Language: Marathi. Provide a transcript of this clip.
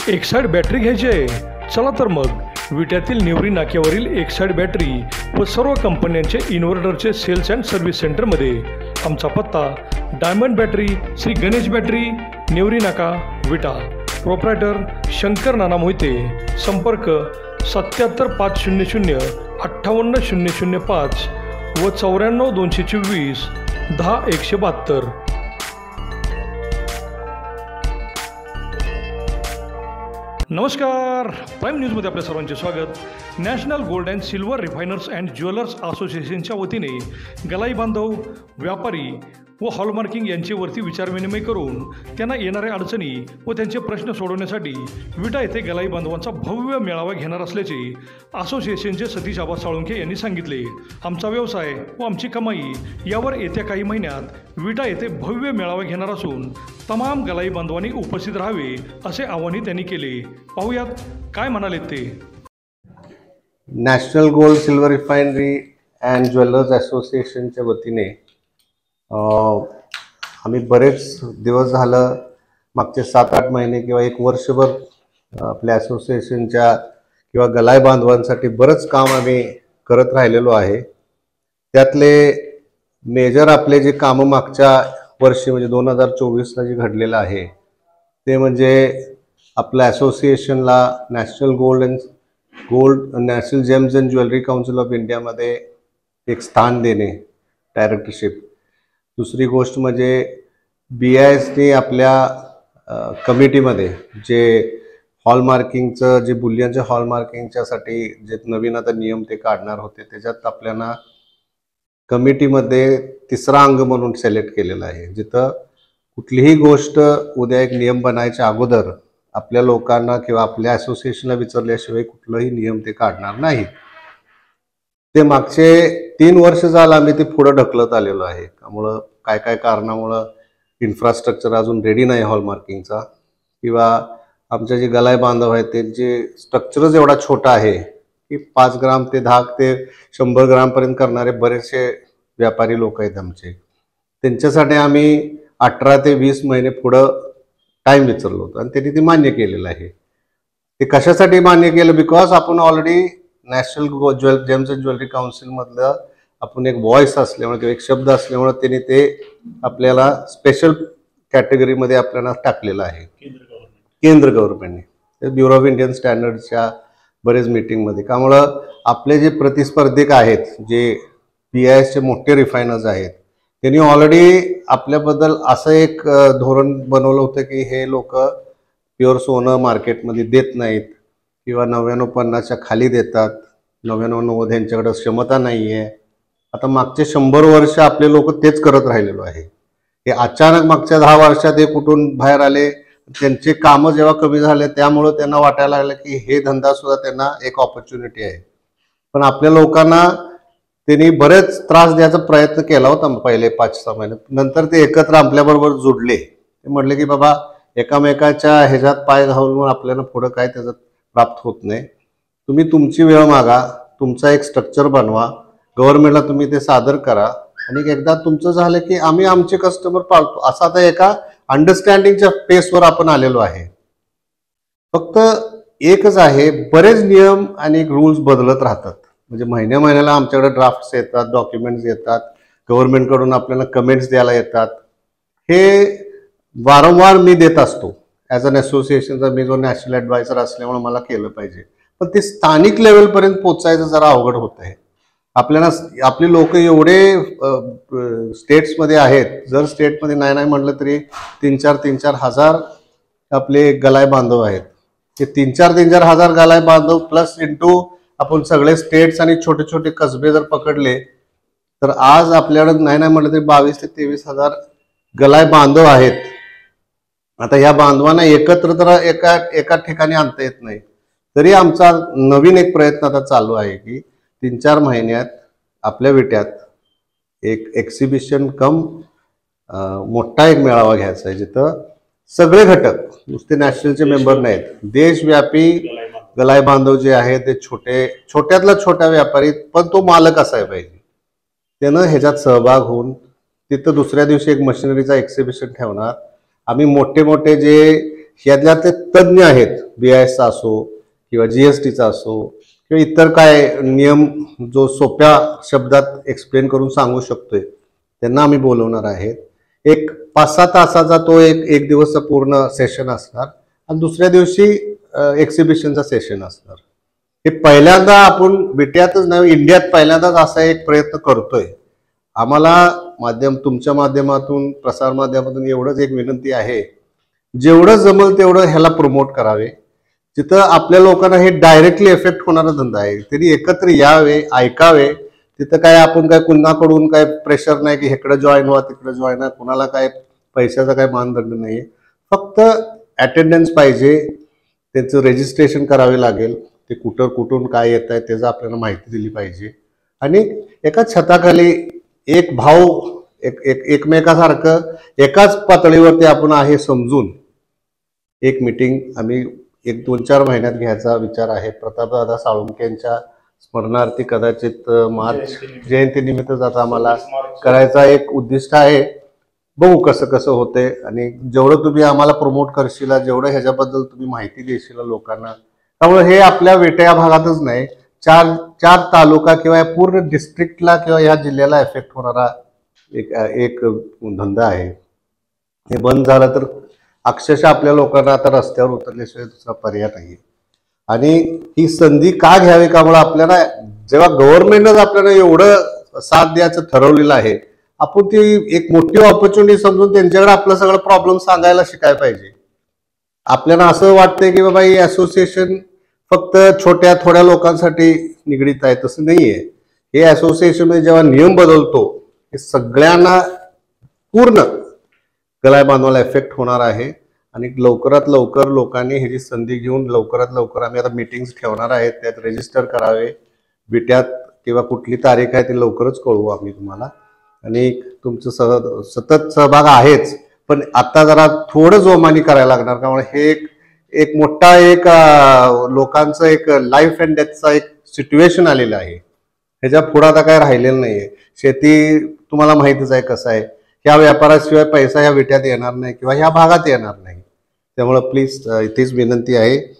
एक्साइड बॅटरी घ्यायची आहे? चला तर मग विट्यातील नेवरी नाक्यावरील एक्साइड बॅटरी व सर्व कंपन्यांचे इन्व्हर्टरचे सेल्स अँड सर्व्हिस सेंटरमध्ये. आमचा पत्ता diamond battery, Shri Ganesh battery, Nevari नाका, विटा. प्रोप्रायटर शंकर नाना मोहिते. संपर्क 77 500 58 005 व 94 224 10 172. नमस्कार, प्राईम न्यूजमध्ये आपल्या सर्वांचे स्वागत. National gold and silver refiners and jewellers असोसिएशनच्या वतीने गलाई बांधव, व्यापारी व हॉलमार्किंग यांच्यावरती विचारविनिमय करून त्यांना येणाऱ्या अडचणी व त्यांचे प्रश्न सोडवण्यासाठी विटा येथे गलाई बांधवांचा भव्य मेळावा घेणार असल्याचे असोसिएशनचे सतीश आबा साळुंखे यांनी सांगितले. आमचा व्यवसाय व आमची कमाई यावर येत्या काही महिन्यात विटा येथे भव्य मेळावा घेणार असून तमाम गलाई बांधवांनी उपस्थित राहावे असे आवाहनही त्यांनी केले. पाहूयात काय म्हणाले ते. National gold silver refinery and jewellers असोसिएशनच्या वतीने आम्ही बरेच दिवस झालं, मागचे 7-8 महिने किंवा एक वर्षभर आपल्या असोसिएशनच्या किंवा गलाई बांधवांसाठी बरंच काम आम्ही करत राहिलेलो आहे. त्यातले मेजर आपले जे कामं मागच्या वर्षी म्हणजे 2024ला जे घडलेलं आहे ते म्हणजे आपल्या असोसिएशनला national gems and jewellery council of इंडियामध्ये एक स्थान देणे, डायरेक्टरशिप. दुसरी गोष्ट म्हणजे BISने आपल्या कमिटीमध्ये जे हॉलमार्किंगचं जे बुलियनच्या हॉलमार्किंगच्यासाठी जे नवीन आता नियम ते काढणार होते, त्याच्यात आपल्याला कमिटीमध्ये तिसरा अंग म्हणून सिलेक्ट केलेला आहे, जिथं कुठलीही गोष्ट उद्या एक नियम बनायच्या अगोदर आपल्या लोकांना किंवा आपल्या असोसिएशनला विचारल्याशिवाय कुठलाही नियम ते काढणार नाही. ते मागचे 3 वर्ष झालं आम्ही ते पुढे ढकलत आलेलो आहे. त्यामुळं काय कारणामुळं इन्फ्रास्ट्रक्चर अजून रेडी नाही हॉलमार्किंगचा, किंवा आमचे जे गलाई बांधव आहेत त्यांचे स्ट्रक्चरच एवढा छोटा आहे की 5 ग्राम ते 10 ते 100 ग्रामपर्यंत करणारे बरेचसे व्यापारी लोक आहेत आमचे. त्यांच्यासाठी आम्ही 18 ते 20 महिने पुढं टाईम विचारलो होतो आणि त्यांनी ते मान्य केलेलं आहे. ते कशासाठी मान्य केलं? बिकॉज आपण already national gems and jewellery काउन्सिलमधलं आपण एक व्हॉइस असल्यामुळे किंवा एक शब्द असल्यामुळे त्यांनी ते आपल्याला स्पेशल कॅटेगरीमध्ये आपल्याला टाकलेलं आहे केंद्र गव्हर्नमेंटने, ब्युरो ऑफ इंडियन स्टँडर्डच्या बरेच मीटिंगमध्ये. त्यामुळं आपले जे प्रतिस्पर्धक आहेत, जे BISचे मोठे रिफायनर्स आहेत, त्यांनी ऑलरेडी आपल्याबद्दल असं एक धोरण बनवलं होतं की हे लोक प्युअर सोनं मार्केटमध्ये देत नाहीत किंवा 99-50च्या खाली देतात, 99-90 यांच्याकडे क्षमता नाही आहे. आता मागचे 100 वर्ष आपले लोक तेच करत राहिलेलो आहे. हे अचानक मागच्या 10 वर्षात हे कुठून बाहेर आले, त्यांचे कामं जेव्हा कमी झाले त्यामुळं त्यांना वाटायला लागलं की हे धंदा सुद्धा त्यांना एक ऑपॉर्च्युनिटी आहे. पण आपल्या लोकांना त्यांनी बरेच त्रास द्यायचा प्रयत्न केला होता पहिले 5-6 महिने. नंतर ते एकत्र आपल्याबरोबर जुडले. ते म्हटले की बाबा एकामेकाच्या ह्याच्यात पाय घालून आपल्याला पुढं काय त्याचं प्राप्त होत नाही. तुम्ही तुमची वेळ मागा, तुमचा एक स्ट्रक्चर बनवा, गव्हर्नमेंटला तुम्ही ते सादर करा आणि एकदा तुमचं झालं की आम्ही आमचे कस्टमर पाळतो. असं आता एका अंडरस्टँडिंगच्या पेसवर आपण आलेलो आहे. फक्त एकच आहे, बरेच नियम आणि रूल्स बदलत राहतात. म्हणजे महिन्याला आमच्याकडे ड्राफ्ट्स येतात, डॉक्युमेंट्स येतात, गव्हर्नमेंटकडून आपल्याला कमेंट्स द्यायला येतात. हे वारंवार मी देत असतो ॲज अन असोसिएशनचा. मी जो नॅशनल ॲडवायझर असल्यामुळे मला केलं पाहिजे, पण ते स्थानिक लेवलपर्यंत पोचायचं जरा अवघड होत आहे. आपल्याला आपली लोक एवढे स्टेट्समध्ये आहेत, जर स्टेटमध्ये नाही म्हटलं तरी 3-4 हजार आपले गलाई बांधव आहेत. ते 3-4 हजार गलाई बांधव प्लस इंटू आपण सगळे स्टेट्स आणि छोटे छोटे कसबे जर पकडले तर आज आपल्याकडे नाही म्हटलं तरी 22 ते 23 हजार गलाई बांधव आहेत. आता या बांधवांना एकत्र तर एका ठिकाणी आणता येत नाही. तरी आमचा नवीन एक प्रयत्न आता चालू आहे की 3-4 महिन्यात आपल्या विट्यात एक एक्झिबिशन कम मोठा एक मेळावा घ्यायचा आहे, जिथं सगळे घटक, नुसते नॅशनलचे मेंबर नाहीत, देशव्यापी गलाई बांधव जे आहेत ते छोट्यातला छोटा व्यापारी, पण तो मालक असाय पाहिजे. त्यानं ह्याच्यात सहभाग होऊन तिथं दुसऱ्या दिवशी एक मशिनरीचा एक्झिबिशन ठेवणार. आम्ही मोठे मोठे जे यातल्या ते तज्ज्ञ आहेत, BISचा असो किंवा GSTचा असो किंवा इतर काय नियम जो सोप्या शब्दात एक्सप्लेन करून सांगू शकतोय त्यांना आम्ही बोलवणार आहेत. एक 5-6 तासाचा तो एक दिवसचा पूर्ण सेशन असणार आणि दुसऱ्या दिवशी एक्झिबिशनचा सेशन असणार. हे पहिल्यांदा आपण बिट्यातच नाही, इंडियात पहिल्यांदाच असा एक प्रयत्न करतोय. आम्हाला तुमच्या माध्यमातून, प्रसार माध्यमातून एवढंच एक विनंती आहे, जेवढं जमल तेवढं ह्याला प्रमोट करावे. जिथं आपल्या लोकांना हे डायरेक्टली इफेक्ट होणारा धंदा आहे, तरी एकत्र यावे, ऐकावे. तिथं काय आपण काय कुणाकडून काय प्रेशर नाही की इकडे जॉईन व्हा तिकडे जॉईन व्हा, कुणाला काय पैशाचा काय मानदंड नाहीये. फक्त अटेंडन्स पाहिजे, त्याचं रजिस्ट्रेशन करावे लागेल, ते कुठून काय येत आहे त्याचं आपल्याला माहिती दिली पाहिजे आणि एका छताखाली एक भाव एकमेकासारखं एकाच पातळीवरती आपण आहे समजून एक मीटिंग आम्ही 1-2-4 महिन्यात घ्यायचा विचार आहे. प्रतापदादा साळुंखे यांच्या स्मरणार्थी कदाचित मार्च जयंतीनिमित्त आता आम्हाला करायचा एक उद्दिष्ट आहे. बघू कसं कसं होतंय आणि जेवढं तुम्ही आम्हाला प्रमोट करशील, जेवढं ह्याच्याबद्दल तुम्ही माहिती देशील लोकांना, त्यामुळे हे आपल्या वेट्या भागातच नाही, चार तालुका किंवा या पूर्ण डिस्ट्रिक्टला किंवा या जिल्ह्याला इफेक्ट होणारा एक धंदा आहे. हे बंद झालं तर अक्षरशः आपल्या लोकांना आता रस्त्यावर उतरल्याशिवाय दुसरा पर्याय नाही. आणि ही संधी का घ्यावी, का म्हणून आपल्याला जेव्हा गव्हर्नमेंटच आपल्याला एवढं साथ द्यायचं ठरवलेलं आहे, आपण ती एक मोठी ऑपॉर्च्युनिटी समजून त्यांच्याकडे आपलं सगळं प्रॉब्लेम सांगायला शिकायला पाहिजे. आपल्याला असं वाटतंय की बाबा ही असोसिएशन फक्त छोट्या थोड्या लोकांसाठी निगडीत आहे, तसं नाहीये. हे असोसिएशन मध्ये जेव्हा नियम बदलतो हे सगळ्यांना पूर्ण गलाय बांधवाला इफेक्ट होणार आहे. आणि लवकरात लवकर लोकांनी ह्याची संधी घेऊन लवकरात लवकर आम्ही आता मीटिंग्स ठेवणार आहेत, त्यात रजिस्टर करावे. बिट्यात किंवा कुठली तारीख आहे ती लवकरच कळवू आम्ही तुम्हाला. आणि तुमचं सतत सहभाग आहेच, पण आता जरा थोडं जोमानी करायला लागणार, कारण हे एक मोठा लोकांचं एक लाईफ अँड डेथचा एक सिच्युएशन आलेलं आहे. ह्याच्या पुढे आता काय राहिलेलं नाहीये. शेती तुम्हाला माहितीच आहे कसं आहे, ह्या व्यापाराशिवाय पैसा ह्या विट्यात येणार नाही किंवा ह्या भागात येणार नाही. त्यामुळे प्लीज इथेच विनंती आहे